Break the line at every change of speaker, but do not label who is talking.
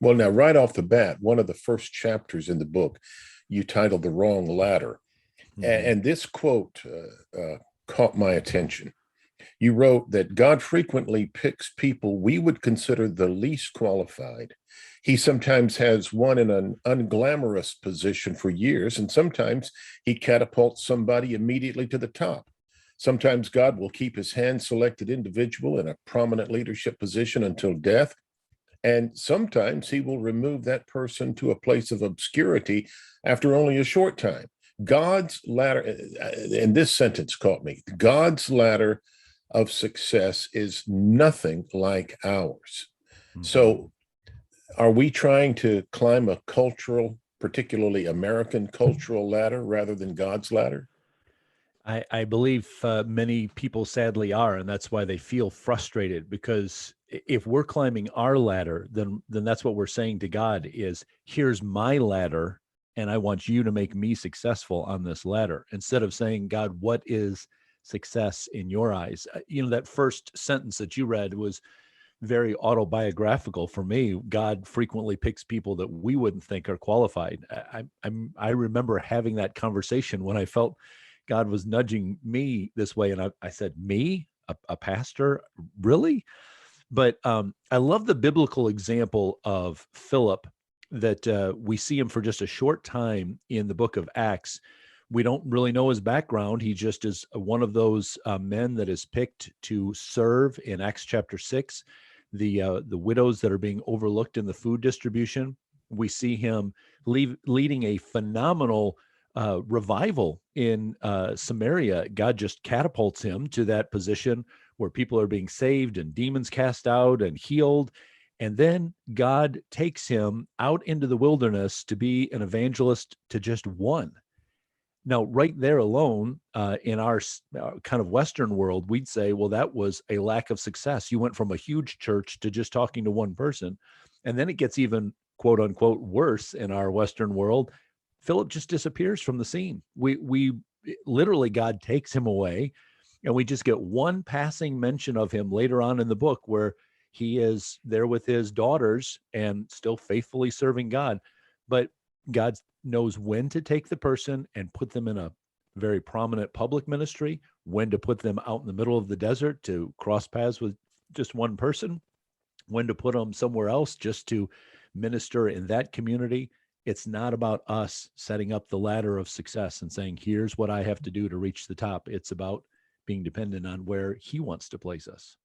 Well, now, right off the bat, one of the first chapters in the book, you titled The Wrong Ladder.
Hmm.
And this quote caught my attention. You wrote that God frequently picks people we would consider the least qualified. He sometimes has one in an unglamorous position for years, and sometimes he catapults somebody immediately to the top. Sometimes God will keep his hand selected individual in a prominent leadership position until death. And sometimes he will remove that person to a place of obscurity after only a short time. God's ladder, and this sentence caught me, God's ladder of success is nothing like ours.
Hmm.
So, are we trying to climb a cultural, particularly American cultural ladder rather than God's ladder?
I believe many people sadly are, and that's why they feel frustrated because if we're climbing our ladder, then that's what we're saying to God is, here's my ladder, and I want you to make me successful on this ladder. Instead of saying, God, what is success in your eyes? That first sentence that you read was very autobiographical for me. God frequently picks people that we wouldn't think are qualified. I remember having that conversation when I felt God was nudging me this way, and I said, "Me, a pastor, really?" But I love the biblical example of Philip that we see him for just a short time in the book of Acts. We don't really know his background. He just is one of those men that is picked to serve in Acts chapter 6, the widows that are being overlooked in the food distribution. We see him leading a phenomenal revival in Samaria. God just catapults him to that position where people are being saved and demons cast out and healed. And then God takes him out into the wilderness to be an evangelist to just one. Now, right there alone, in our kind of Western world, we'd say, well, that was a lack of success. You went from a huge church to just talking to one person. And then it gets even, quote unquote, worse in our Western world. Philip just disappears from the scene. We literally, God takes him away, and we just get one passing mention of him later on in the book where he is there with his daughters and still faithfully serving God. But God knows when to take the person and put them in a very prominent public ministry, when to put them out in the middle of the desert to cross paths with just one person, when to put them somewhere else just to minister in that community. It's not about us setting up the ladder of success and saying, here's what I have to do to reach the top. It's about being dependent on where he wants to place us.